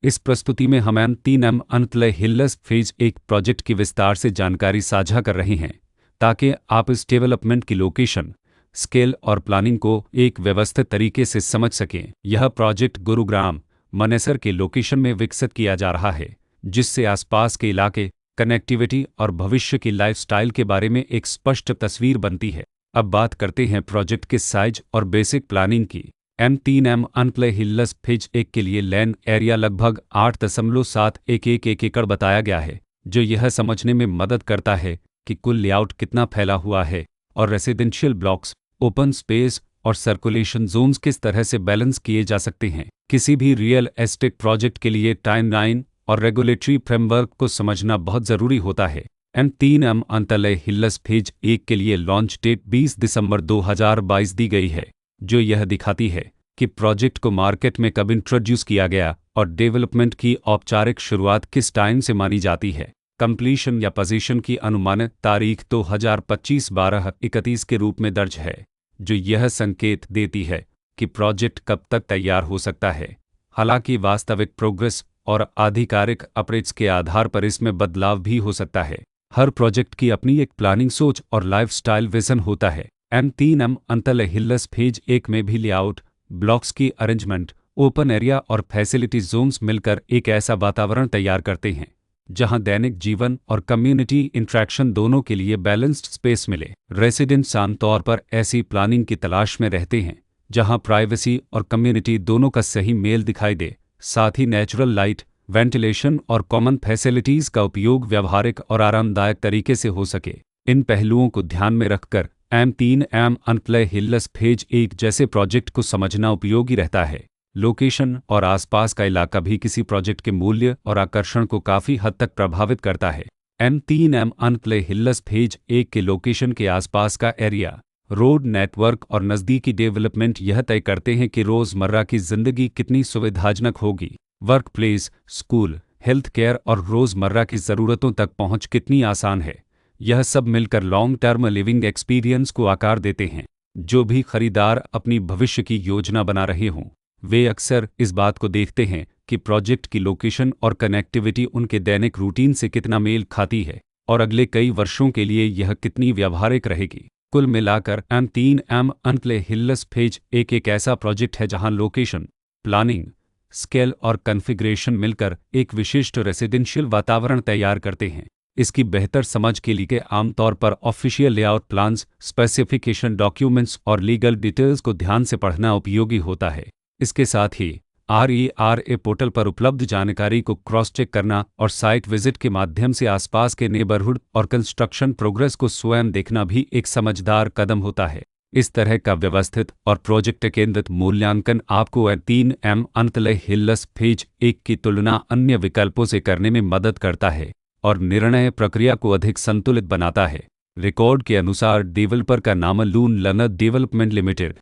इस प्रस्तुति में हम M3M अंतलय हिल्लस फेज 1 प्रोजेक्ट की विस्तार से जानकारी साझा कर रहे हैं ताकि आप इस डेवलपमेंट की लोकेशन, स्केल और प्लानिंग को एक व्यवस्थित तरीके से समझ सकें। यह प्रोजेक्ट गुरुग्राम, मनेसर के लोकेशन में विकसित किया जा रहा है, जिससे आसपास के इलाके, कनेक्टिविटी और भविष्य की लाइफस्टाइल के बारे में एक स्पष्ट तस्वीर बनती है। अब बात करते हैं प्रोजेक्ट के साइज और बेसिक प्लानिंग की। M3M अंतलय हिल्लस फेज 1 के लिए लैंड एरिया लगभग 8.711 एकड़ बताया गया है, जो यह समझने में मदद करता है कि कुल लेआउट कितना फैला हुआ है और रेसिडेंशियल ब्लॉक्स, ओपन स्पेस और सर्कुलेशन जोन्स किस तरह से बैलेंस किए जा सकते हैं। किसी भी रियल एस्टेट प्रोजेक्ट के लिए टाइमलाइन और रेगुलेटरी फ्रेमवर्क को समझना बहुत ज़रूरी होता है। M3M अंतलय हिल्लस फेज 1 के लिए लॉन्च डेट 20 दिसंबर 2022 दी गई है, जो यह दिखाती है कि प्रोजेक्ट को मार्केट में कब इंट्रोड्यूस किया गया और डेवलपमेंट की औपचारिक शुरुआत किस टाइम से मानी जाती है। कंप्लीशन या पोजीशन की अनुमानित तारीख 2025-12-31 के रूप में दर्ज है, जो यह संकेत देती है कि प्रोजेक्ट कब तक तैयार हो सकता है। हालांकि वास्तविक प्रोग्रेस और आधिकारिक अपडेट्स के आधार पर इसमें बदलाव भी हो सकता है। हर प्रोजेक्ट की अपनी एक प्लानिंग सोच और लाइफस्टाइल विजन होता है। M3M अंतलय हिल्लस फेज 1 में भी लेआउट, ब्लॉक्स की अरेंजमेंट, ओपन एरिया और फैसिलिटी जोन्स मिलकर एक ऐसा वातावरण तैयार करते हैं जहां दैनिक जीवन और कम्युनिटी इंट्रैक्शन दोनों के लिए बैलेंस्ड स्पेस मिले। रेसिडेंट्स आमतौर पर ऐसी प्लानिंग की तलाश में रहते हैं जहां प्राइवेसी और कम्युनिटी दोनों का सही मेल दिखाई दे, साथ ही नेचुरल लाइट, वेंटिलेशन और कॉमन फैसिलिटीज़ का उपयोग व्यावहारिक और आरामदायक तरीके से हो सके। इन पहलुओं को ध्यान में रखकर M3M अंतलय हिल्लस फेज 1 जैसे प्रोजेक्ट को समझना उपयोगी रहता है। लोकेशन और आसपास का इलाका भी किसी प्रोजेक्ट के मूल्य और आकर्षण को काफ़ी हद तक प्रभावित करता है। M3M अंतलय हिल्लस फेज 1 के लोकेशन के आसपास का एरिया, रोड नेटवर्क और नज़दीकी डेवलपमेंट यह तय करते हैं कि रोज़मर्रा की ज़िंदगी कितनी सुविधाजनक होगी। Work place, school, health care और रोज़मर्रा की ज़रूरतों तक पहुँच कितनी आसान है। यह सब मिलकर लॉन्ग टर्म लिविंग एक्सपीरियंस को आकार देते हैं। जो भी खरीदार अपनी भविष्य की योजना बना रहे हों, वे अक्सर इस बात को देखते हैं कि प्रोजेक्ट की लोकेशन और कनेक्टिविटी उनके दैनिक रूटीन से कितना मेल खाती है और अगले कई वर्षों के लिए यह कितनी व्यावहारिक रहेगी। कुल मिलाकर M3M अंतलय हिल्लस फेज 1 एक ऐसा प्रोजेक्ट है जहां लोकेशन, प्लानिंग, स्केल और कॉन्फ़िगरेशन मिलकर एक विशिष्ट रेसिडेंशियल वातावरण तैयार करते हैं। इसकी बेहतर समझ के लिए आमतौर पर official layout plans, specification documents और लीगल डिटेल्स को ध्यान से पढ़ना उपयोगी होता है। इसके साथ ही RERA पोर्टल पर उपलब्ध जानकारी को क्रॉस चेक करना और साइट विजिट के माध्यम से आसपास के नेबरहुड और कंस्ट्रक्शन प्रोग्रेस को स्वयं देखना भी एक समझदार कदम होता है। इस तरह का व्यवस्थित और प्रोजेक्ट केंद्रित मूल्यांकन आपको M3M अंतलय हिल्लस फेज 1 की तुलना अन्य विकल्पों से करने में मदद करता है और निर्णय प्रक्रिया को अधिक संतुलित बनाता है। रिकॉर्ड के अनुसार डेवलपर का नाम लून लनर डेवलपमेंट लिमिटेड